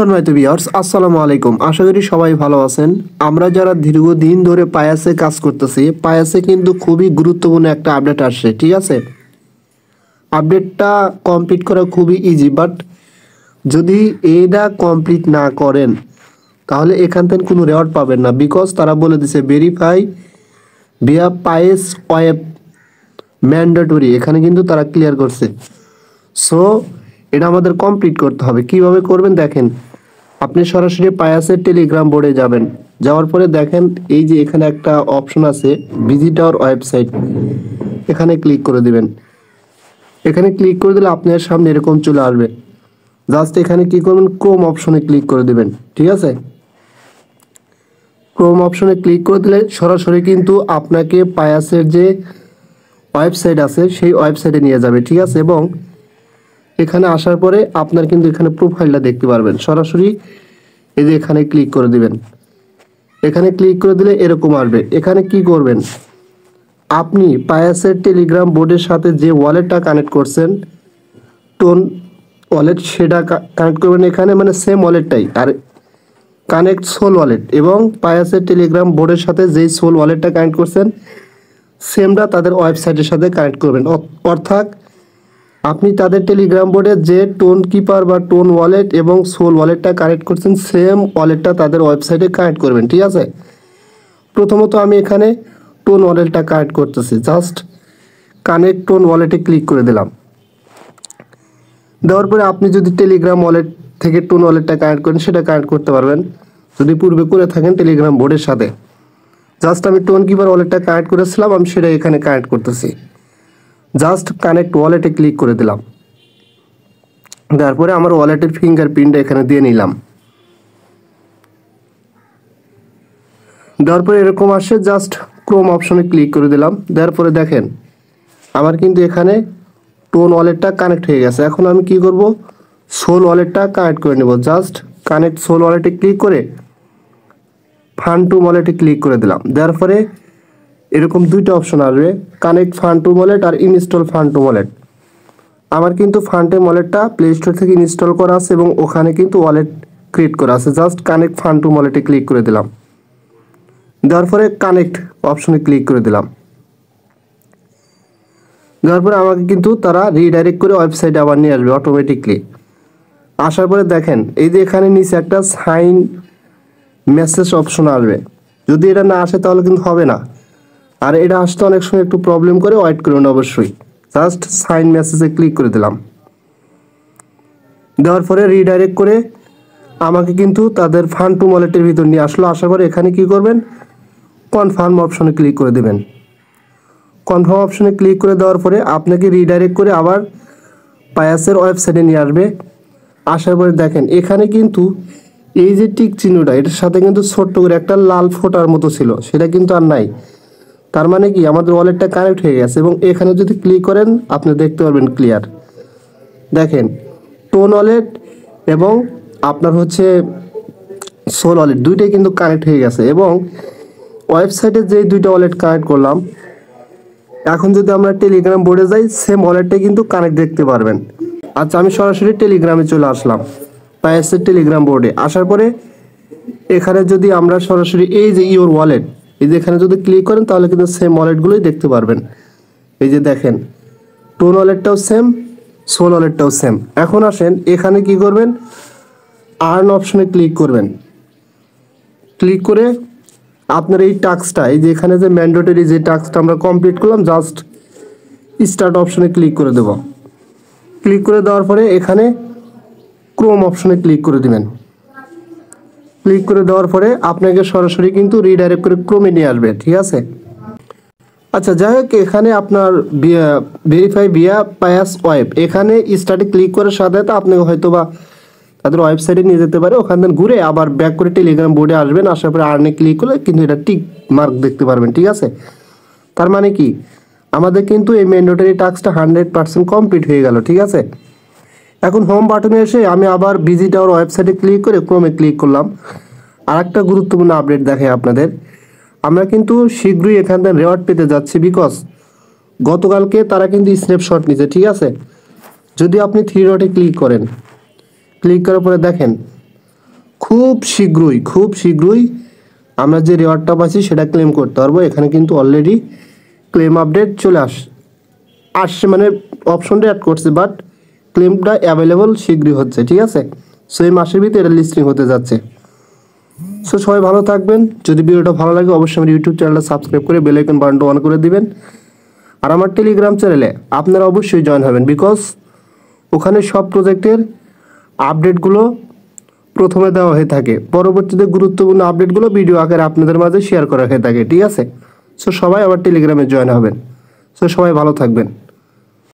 সম্মানিত ভিউয়ার্স, আসসালামু আলাইকুম। আশা করি সবাই ভালো আছেন। আমরা যারা দীর্ঘদিন ধরে পায়াসে কাজ করতেছি, পায়াসে কিন্তু খুবই গুরুত্বপূর্ণ একটা আপডেট আসছে, ঠিক আছে? আপডেটটা কমপ্লিট করা খুবই ইজি, বাট যদি এটা কমপ্লিট না করেন তাহলে এখান থেকে কোনো রেওয়ার্ড পাবেন না। বিকজ তারা বলে দিছে ভেরিফাই ভিয়া পায়েস ওয়েব ম্যান্ডেটরি, এখানে কিন্তু তারা ক্লিয়ার করছে। সো এটা আমাদের কমপ্লিট করতে হবে। কিভাবে করবেন দেখেন, আপনি সরাসরি পায়াসের টেলিগ্রাম বোর্ডে যাবেন। যাওয়ার পরে দেখেন এই যে এখানে একটা অপশন আছে ভিজিট আওয়ার ওয়েবসাইট, এখানে ক্লিক করে দিবেন। এখানে ক্লিক করে দিলে আপনার সামনে এরকম চলে আসবে। জাস্ট এখানে কি করবেন, ক্রোম অপশনে ক্লিক করে দিবেন, ঠিক আছে? ক্রোম অপশনে ক্লিক করে দিলে সরাসরি কিন্তু আপনাকে পায়াসের যে ওয়েবসাইট আছে সেই ওয়েবসাইটে নিয়ে যাবে, ঠিক আছে? এবং এখানে আসার পরে আপনার কিন্তু এখানে প্রোফাইলটা দেখতে পারবেন। সরাসরি এই যে এখানে ক্লিক করে দিবেন। এখানে ক্লিক করে দিলে এরকম আসবে। এখানে কি করবেন, আপনি পায়াসের টেলিগ্রাম বোর্ডের সাথে যে ওয়ালেটটা কানেক্ট করছেন, টোন ওয়ালেট, সেটা কানেক্ট করবেন এখানে, মানে সেম ওয়ালেটটাই। আর কানেক্ট সোল ওয়ালেট এবং পায়াসের টেলিগ্রাম বোর্ডের সাথে যেই সোল ওয়ালেটটা কানেক্ট করছেন সেমটা তাদের ওয়েবসাইটের সাথে কানেক্ট করবেন। অর্থাৎ আপনি তাদের টেলিগ্রাম বোর্ডে যে টোন কিপার বা টোন ওয়ালেট এবং সোল ওয়ালেটটা কানেক্ট করছেন সেম ওয়ালেটটা তাদের ওয়েবসাইটে কানেক্ট করবেন, ঠিক আছে? প্রথমত আমি এখানে টোন ওয়ালেটটা কানেক্ট করতেছি। জাস্ট কানেক্ট টোন ওয়ালেটে ক্লিক করে দিলাম। দেওয়ার পরে আপনি যদি টেলিগ্রাম ওয়ালেট থেকে টোন ওয়ালেটটা কানেক্ট করেন সেটা কানেক্ট করতে পারবেন, যদি পূর্বে করে থাকেন টেলিগ্রাম বোর্ডের সাথে। জাস্ট আমি টোন কিপার ওয়ালেটটা কানেক্ট করেছিলাম, আমি সেটা এখানে কানেক্ট করতেছি। জাস্ট কানেক্ট ওয়ালেটে ক্লিক করে দিলাম। তারপরে আমার ওয়ালেটের ফিঙ্গারপ্রিন্টটা এখানে দিয়ে নিলাম। দেওয়ার পরে এরকম আসে, জাস্ট ক্রোম অপশনে ক্লিক করে দিলাম। দেওয়ার পরে দেখেন আমার কিন্তু এখানে টোন ওয়ালেটটা কানেক্ট হয়ে গেছে। এখন আমি কি করব, সোল ওয়ালেটটা কানেক্ট করে নেব। জাস্ট কানেক্ট সোল ওয়ালেটে ক্লিক করে ফান্ড টু ওয়ালেটে ক্লিক করে দিলাম। দেওয়ার পরে এরকম দুইটা অপশন আসবে, কানেক্ট ফান্ড টু ওয়ালেট আর ইনস্টল ফান্ড টু ওয়ালেট। আমার কিন্তু ফান্ডেম ওয়ালেটটা প্লে স্টোর থেকে ইনস্টল করা আছে এবং ওখানে কিন্তু ওয়ালেট ক্রিয়েট করা আছে। জাস্ট কানেক্ট ফান্ড টু ওয়ালেটে ক্লিক করে দিলাম। দেওয়ার পরে কানেক্ট অপশনে ক্লিক করে দিলাম। দেওয়ার পরে আমাকে কিন্তু তারা রিডাইরেক্ট করে ওয়েবসাইটে আবার নিয়ে আসবে অটোমেটিকলি। আসার পরে দেখেন এই যে এখানে নিচে একটা সাইন মেসেজ অপশন আসবে। যদি এটা না আসে তাহলে কিন্তু হবে না, আর এটা আসতে অনেক সময় একটু প্রবলেম করে, ওয়েট করুন অবশ্যই। জাস্ট সাইন মেসেজে ক্লিক করে দিলাম। দেওয়ার পরে রিডাইরেক্ট করে আমাকে কিন্তু তাদের ফান্ড টু ওয়ালেটের ভিতর নিয়ে আসলো। আসার পরে এখানে কি করবেন, কনফার্ম অপশনে ক্লিক করে দেবেন। কনফার্ম অপশনে ক্লিক করে দেওয়ার পরে আপনাকে রিডাইরেক্ট করে আবার পায়াসের ওয়েবসাইটে নিয়ে আসবে। আসার পরে দেখেন এখানে কিন্তু এই যে টিক চিহ্নটা, এটার সাথে কিন্তু ছোট্ট করে একটা লাল ফোঁটার মতো ছিল, সেটা কিন্তু আর নাই। তার মানে কি আমাদের ওয়ালেটটা কানেক্ট হয়ে গেছে। এবং এখানে যদি ক্লিক করেন আপনি দেখতে পারবেন ক্লিয়ার। দেখেন টোন ওয়ালেট এবং আপনার হচ্ছে সোল ওয়ালেট দুইটাই কিন্তু কানেক্ট হয়ে গেছে। এবং ওয়েবসাইটে যে দুইটা ওয়ালেট কানেক্ট করলাম, এখন যদি আমরা টেলিগ্রাম বোর্ডে যাই সেম ওয়ালেটটাই কিন্তু কানেক্ট দেখতে পারবেন। আচ্ছা, আমি সরাসরি টেলিগ্রামে চলে আসলাম, পায়াসের টেলিগ্রাম বোর্ডে। আসার পরে এখানে যদি আমরা সরাসরি এই যে ইওর ওয়ালেট, এই যে এখানে যদি ক্লিক করেন তাহলে কিন্তু সেম ওয়ালেটগুলোই দেখতে পারবেন। এই যে দেখেন টোন ওয়ালেটটাও সেম, সোল ওয়ালেটটাও সেম। এখন আসেন এখানে কি করবেন, আর্ন অপশনে ক্লিক করবেন। ক্লিক করে আপনার এই টাস্কটা, এই যে এখানে যে ম্যান্ডেটরি যে টাস্কটা আমরা কমপ্লিট করলাম, জাস্ট স্টার্ট অপশনে ক্লিক করে দেব। ক্লিক করে দেওয়ার পরে এখানে ক্রোম অপশনে ক্লিক করে দিবেন। ক্লিক করে দেওয়ার পরে আপনাকে সরাসরি কিন্তু রিডাইরেক্ট করে ক্রোমে নিয়ে আসবে, ঠিক আছে? আচ্ছা, যাই হোক, এখানে আপনার ভেরিফাই ভিয়া পায়াস ওয়েব, এখানে স্টার্টে ক্লিক করার সাথে সাথে আপনাকে হয়তো বা তাদের ওয়েবসাইটে নিয়ে যেতে পারে। ওখান থেকে ঘুরে আবার ব্যাক করে টেলিগ্রাম বোর্ডে আসবেন। আসার পরে আর্নে ক্লিক করলে কিন্তু এটা টিক মার্ক দেখতে পারবেন, ঠিক আছে? তার মানে কি আমাদের কিন্তু এই ম্যান্ডেটরি টাস্কটা 100% কমপ্লিট হয়ে গেল, ঠিক আছে? এখন হোম বাটনে এসে আমি আবার ভিজিট আওয়ার ওয়েবসাইটে ক্লিক করে ক্রোমে ক্লিক করলাম। আর একটা গুরুত্বপূর্ণ আপডেট দেখাই আপনাদের, আমরা কিন্তু শীঘ্রই এখান থেকে রেওয়ার্ড পেতে যাচ্ছি। বিকজ গতকালকে তারা কিন্তু স্ন্যাপশট নিছে, ঠিক আছে? যদি আপনি থ্রি ডটে ক্লিক করেন, ক্লিক করার পরে দেখেন খুব শীঘ্রই আমরা যে রিওয়ার্ডটা পাচ্ছি সেটা ক্লেম করতে পারবো। এখানে কিন্তু অলরেডি ক্লেম আপডেট চলে আসছে মানে অপশনটা অ্যাড করছে, বাট ক্লেমটা অ্যাভেলেবল শীঘ্রই হচ্ছে, ঠিক আছে। সো এই মাসের ভিতরে এটা লিস্টিং হতে যাচ্ছে। সো সবাই ভালো থাকবেন। যদি ভিডিওটা ভালো লাগে অবশ্যই আমার ইউটিউব চ্যানেলটা সাবস্ক্রাইব করে বেল আইকন বাটনটা অন করে দিবেন। আর আমার টেলিগ্রাম চ্যানেলে আপনারা অবশ্যই জয়েন হবেন, বিকজ ওখানে সব প্রজেক্টের আপডেটগুলো প্রথমে দেওয়া হয়ে থাকে, পরবর্তীতে গুরুত্বপূর্ণ আপডেটগুলো ভিডিও আকারে আপনাদের মাঝে শেয়ার করা হয়ে থাকে, ঠিক আছে। সো সবাই আবার টেলিগ্রামে জয়েন হবেন। সো সবাই ভালো থাকবেন।